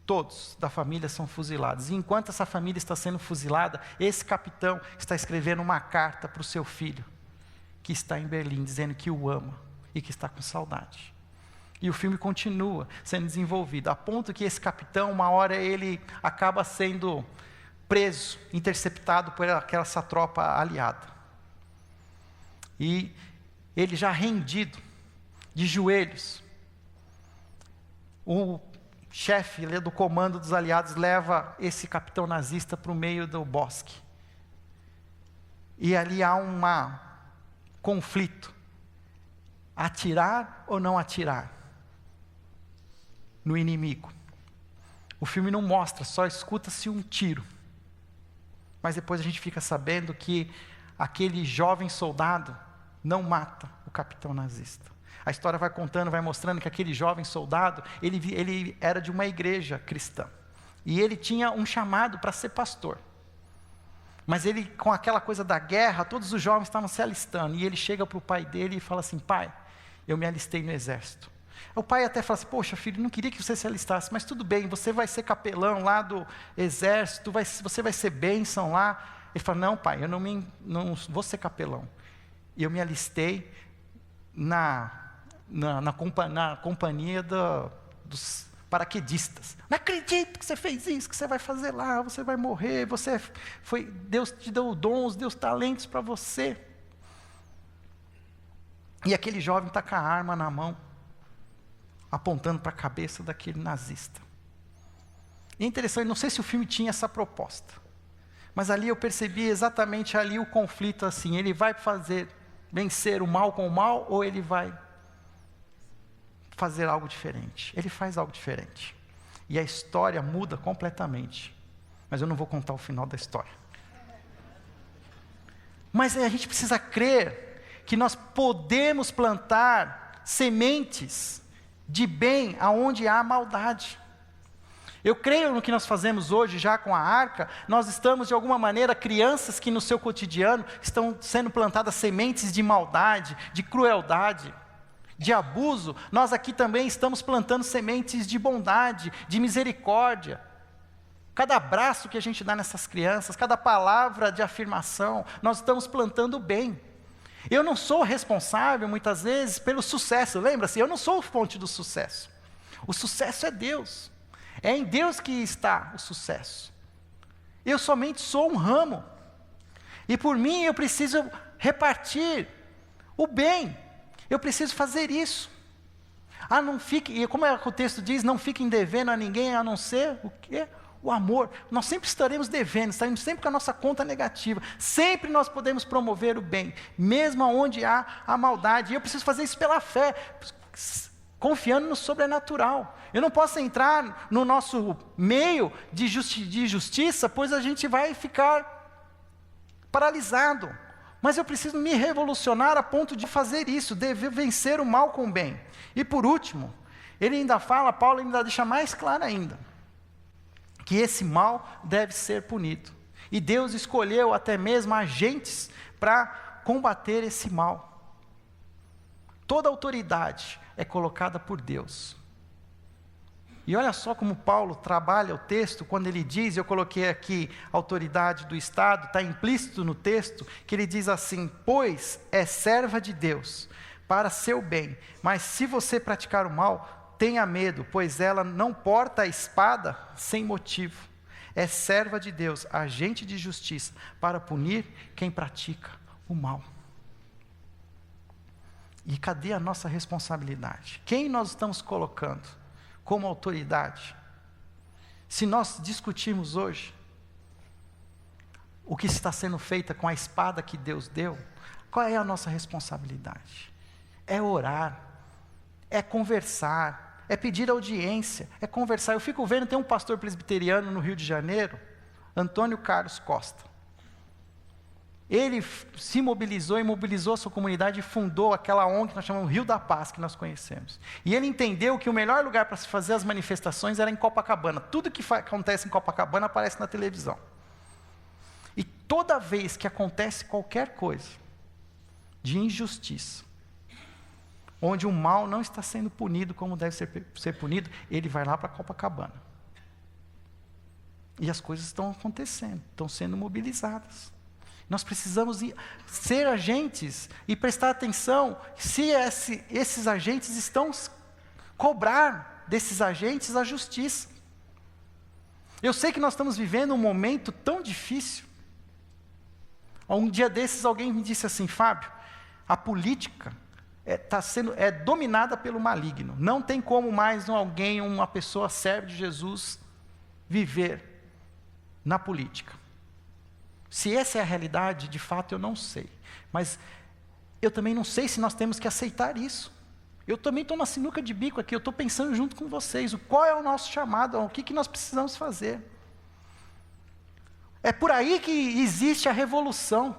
Todos da família são fuzilados. E enquanto essa família está sendo fuzilada, esse capitão está escrevendo uma carta para o seu filho, que está em Berlim, dizendo que o ama e que está com saudade. E o filme continua sendo desenvolvido, a ponto que esse capitão, uma hora ele acaba sendo preso, interceptado por essa tropa aliada. E ele já rendido, de joelhos, o chefe do comando dos aliados leva esse capitão nazista para o meio do bosque. E ali há um conflito: atirar ou não atirar no inimigo. O filme não mostra, só escuta-se um tiro. Mas depois a gente fica sabendo que aquele jovem soldado não mata o capitão nazista. A história vai contando, vai mostrando que aquele jovem soldado, ele era de uma igreja cristã. E ele tinha um chamado para ser pastor. Mas ele, com aquela coisa da guerra, todos os jovens estavam se alistando. E ele chega para o pai dele e fala assim: pai, eu me alistei no exército. O pai até fala assim: poxa filho, não queria que você se alistasse, mas tudo bem, você vai ser capelão lá do exército, você vai ser bênção lá. Ele fala: não pai, eu não vou ser capelão. E eu me alistei na companhia dos paraquedistas. Não acredito que você fez isso, que você vai fazer lá, você vai morrer, Deus te deu dons, deu talentos para você. E aquele jovem está com a arma na mão, apontando para a cabeça daquele nazista. E é interessante, não sei se o filme tinha essa proposta, mas ali eu percebi exatamente ali o conflito assim: ele vai vencer o mal com o mal, ou ele vai fazer algo diferente? Ele faz algo diferente. E a história muda completamente. Mas eu não vou contar o final da história. Mas a gente precisa crer que nós podemos plantar sementes de bem aonde há maldade. Eu creio no que nós fazemos hoje já com a arca. Nós estamos de alguma maneira, crianças que no seu cotidiano estão sendo plantadas sementes de maldade, de crueldade, de abuso. Nós aqui também estamos plantando sementes de bondade, de misericórdia. Cada abraço que a gente dá nessas crianças, cada palavra de afirmação, nós estamos plantando bem. Eu não sou responsável, muitas vezes, pelo sucesso. Lembra-se, eu não sou a fonte do sucesso. O sucesso é Deus. É em Deus que está o sucesso. Eu somente sou um ramo. E por mim eu preciso repartir o bem. Eu preciso fazer isso. Não fique, e como o texto diz, não fiquem devendo a ninguém, a não ser o quê? O amor. Nós sempre estaremos devendo, estaremos sempre com a nossa conta negativa. Sempre nós podemos promover o bem, mesmo onde há a maldade. E eu preciso fazer isso pela fé, confiando no sobrenatural. Eu não posso entrar no nosso meio de justiça, pois a gente vai ficar paralisado. Mas eu preciso me revolucionar a ponto de fazer isso, de vencer o mal com o bem. E por último, Paulo ainda deixa mais claro ainda, que esse mal deve ser punido. E Deus escolheu até mesmo agentes para combater esse mal. Toda autoridade é colocada por Deus. E olha só como Paulo trabalha o texto, quando ele diz, eu coloquei aqui autoridade do Estado, está implícito no texto, que ele diz assim: pois é serva de Deus, para seu bem, mas se você praticar o mal, tenha medo, pois ela não porta a espada sem motivo. É serva de Deus, agente de justiça, para punir quem pratica o mal. E cadê a nossa responsabilidade? Quem nós estamos colocando como autoridade? Se nós discutirmos hoje o que está sendo feito com a espada que Deus deu, qual é a nossa responsabilidade? É orar, é conversar, é pedir audiência, é conversar. Eu fico vendo, tem um pastor presbiteriano no Rio de Janeiro, Antônio Carlos Costa. Ele se mobilizou e mobilizou a sua comunidade e fundou aquela ONG que nós chamamos Rio da Paz, que nós conhecemos. E ele entendeu que o melhor lugar para se fazer as manifestações era em Copacabana. Tudo que acontece em Copacabana aparece na televisão. E toda vez que acontece qualquer coisa de injustiça, onde o mal não está sendo punido como deve ser punido, ele vai lá para Copacabana. E as coisas estão acontecendo, estão sendo mobilizadas. Nós precisamos ser agentes e prestar atenção se esses agentes estão cobrar desses agentes a justiça. Eu sei que nós estamos vivendo um momento tão difícil. Um dia desses alguém me disse assim: Fábio, a política é dominada pelo maligno. Não tem como mais uma pessoa serva de Jesus viver na política. Se essa é a realidade, de fato eu não sei. Mas eu também não sei se nós temos que aceitar isso. Eu também estou na sinuca de bico aqui, eu estou pensando junto com vocês, qual é o nosso chamado, o que nós precisamos fazer. É por aí que existe a revolução.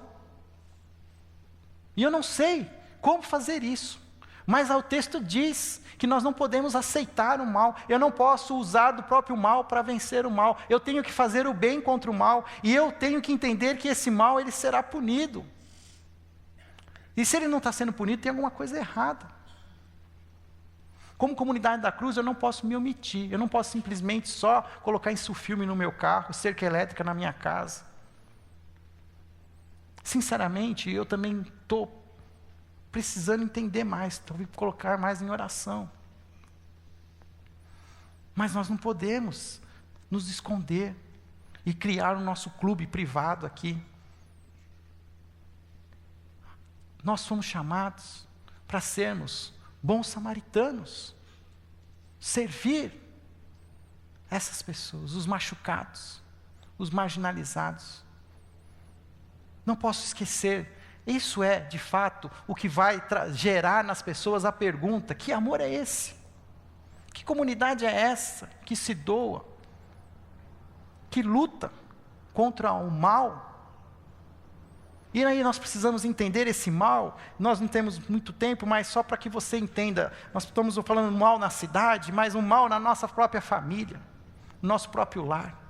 E eu não sei como fazer isso. Mas o texto diz que nós não podemos aceitar o mal. Eu não posso usar do próprio mal para vencer o mal. Eu tenho que fazer o bem contra o mal. E eu tenho que entender que esse mal, ele será punido. E se ele não está sendo punido, tem alguma coisa errada. Como comunidade da cruz, eu não posso me omitir. Eu não posso simplesmente só colocar insufilme no meu carro, cerca elétrica na minha casa. Sinceramente, eu também estou precisando entender mais, talvez colocar mais em oração. Mas nós não podemos nos esconder e criar o nosso clube privado aqui. Nós somos chamados para sermos bons samaritanos, servir essas pessoas, os machucados, os marginalizados. Não posso esquecer. Isso é, de fato, o que vai gerar nas pessoas a pergunta: que amor é esse? Que comunidade é essa que se doa, que luta contra o mal? E aí nós precisamos entender esse mal. Nós não temos muito tempo, mas só para que você entenda, nós estamos falando mal na cidade, mas um mal na nossa própria família, no nosso próprio lar.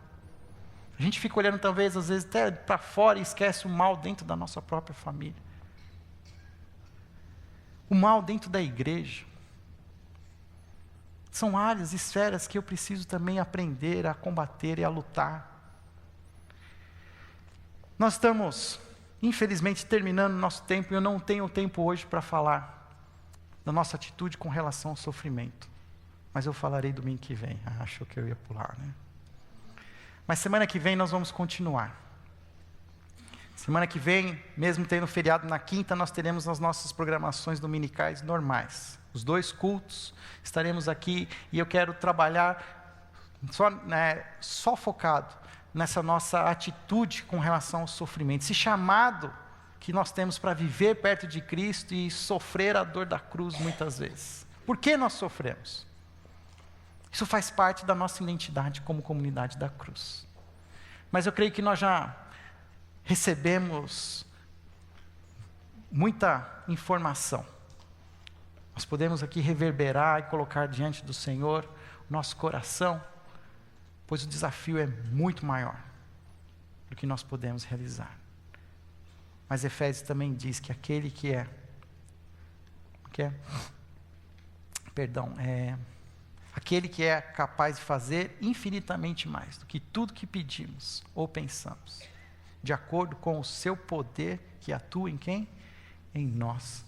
A gente fica olhando talvez, às vezes, até para fora e esquece o mal dentro da nossa própria família. O mal dentro da igreja. São áreas, esferas que eu preciso também aprender a combater e a lutar. Nós estamos, infelizmente, terminando o nosso tempo, e eu não tenho tempo hoje para falar da nossa atitude com relação ao sofrimento. Mas eu falarei domingo que vem. Achou que eu ia pular, né? Mas semana que vem nós vamos continuar. Semana que vem, mesmo tendo feriado na quinta, nós teremos as nossas programações dominicais normais. Os 2 cultos, estaremos aqui, e eu quero trabalhar só focado nessa nossa atitude com relação ao sofrimento. Esse chamado que nós temos para viver perto de Cristo e sofrer a dor da cruz muitas vezes. Por que nós sofremos? Isso faz parte da nossa identidade como comunidade da cruz. Mas eu creio que nós já recebemos muita informação. Nós podemos aqui reverberar e colocar diante do Senhor o nosso coração, pois o desafio é muito maior do que nós podemos realizar. Mas Efésios também diz que aquele aquele que é capaz de fazer infinitamente mais do que tudo que pedimos ou pensamos, de acordo com o seu poder que atua em quem? Em nós.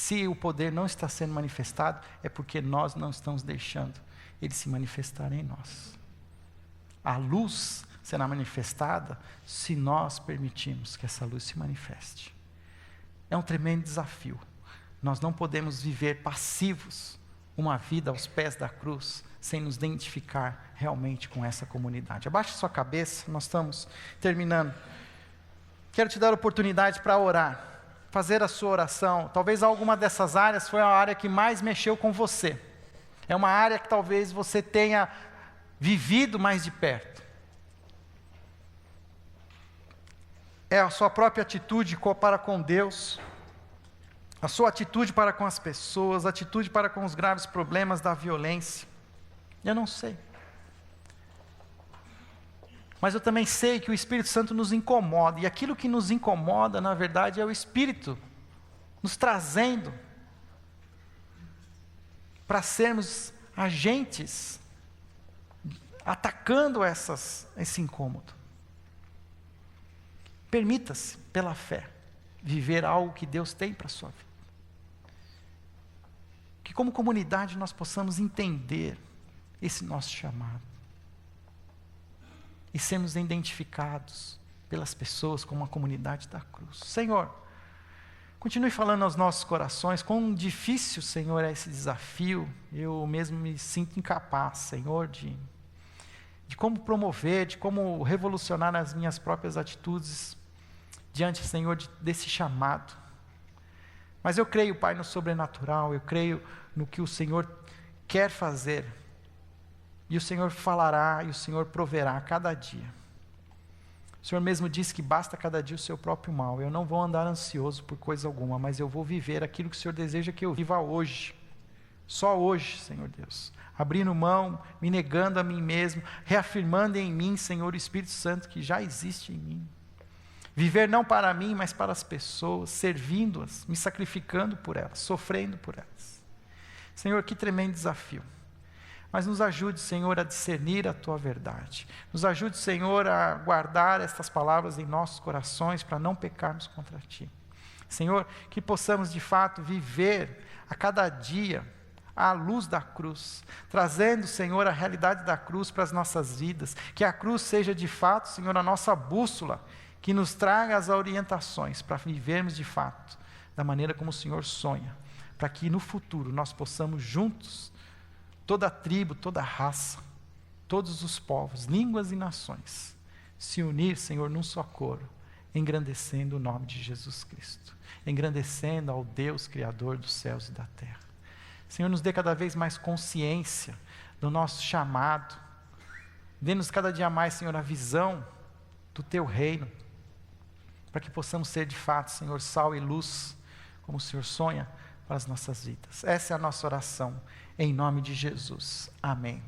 Se o poder não está sendo manifestado, é porque nós não estamos deixando ele se manifestar em nós. A luz será manifestada se nós permitirmos que essa luz se manifeste. É um tremendo desafio. Nós não podemos viver passivos uma vida aos pés da cruz, sem nos identificar realmente com essa comunidade. Abaixe sua cabeça, nós estamos terminando. Quero te dar a oportunidade para orar, fazer a sua oração. Talvez alguma dessas áreas foi a área que mais mexeu com você. É uma área que talvez você tenha vivido mais de perto. É a sua própria atitude para com Deus, a sua atitude para com as pessoas, a atitude para com os graves problemas da violência. Eu não sei. Mas eu também sei que o Espírito Santo nos incomoda, e aquilo que nos incomoda, na verdade, é o Espírito nos trazendo para sermos agentes, atacando esse incômodo. Permita-se, pela fé, viver algo que Deus tem para a sua vida. Que como comunidade nós possamos entender esse nosso chamado. E sermos identificados pelas pessoas como a comunidade da cruz. Senhor, continue falando aos nossos corações, quão difícil, Senhor, é esse desafio. Eu mesmo me sinto incapaz, Senhor, de como promover, de como revolucionar as minhas próprias atitudes diante, Senhor, desse chamado. Mas eu creio, Pai, no sobrenatural, eu creio no que o Senhor quer fazer. E o Senhor falará, e o Senhor proverá a cada dia. O Senhor mesmo disse que basta cada dia o seu próprio mal. Eu não vou andar ansioso por coisa alguma, mas eu vou viver aquilo que o Senhor deseja que eu viva hoje. Só hoje, Senhor Deus. Abrindo mão, me negando a mim mesmo, reafirmando em mim, Senhor, o Espírito Santo que já existe em mim. Viver não para mim, mas para as pessoas, servindo-as, me sacrificando por elas, sofrendo por elas. Senhor, que tremendo desafio. Mas nos ajude, Senhor, a discernir a Tua verdade. Nos ajude, Senhor, a guardar estas palavras em nossos corações para não pecarmos contra Ti. Senhor, que possamos de fato viver a cada dia à luz da cruz, trazendo, Senhor, a realidade da cruz para as nossas vidas. Que a cruz seja de fato, Senhor, a nossa bússola, que nos traga as orientações para vivermos de fato da maneira como o Senhor sonha, para que no futuro nós possamos juntos, toda a tribo, toda a raça, todos os povos, línguas e nações, se unir, Senhor, num só coro, engrandecendo o nome de Jesus Cristo, engrandecendo ao Deus Criador dos céus e da terra. Senhor, nos dê cada vez mais consciência do nosso chamado, dê-nos cada dia mais, Senhor, a visão do Teu reino, para que possamos ser de fato, Senhor, sal e luz, como o Senhor sonha para as nossas vidas. Essa é a nossa oração, em nome de Jesus. Amém.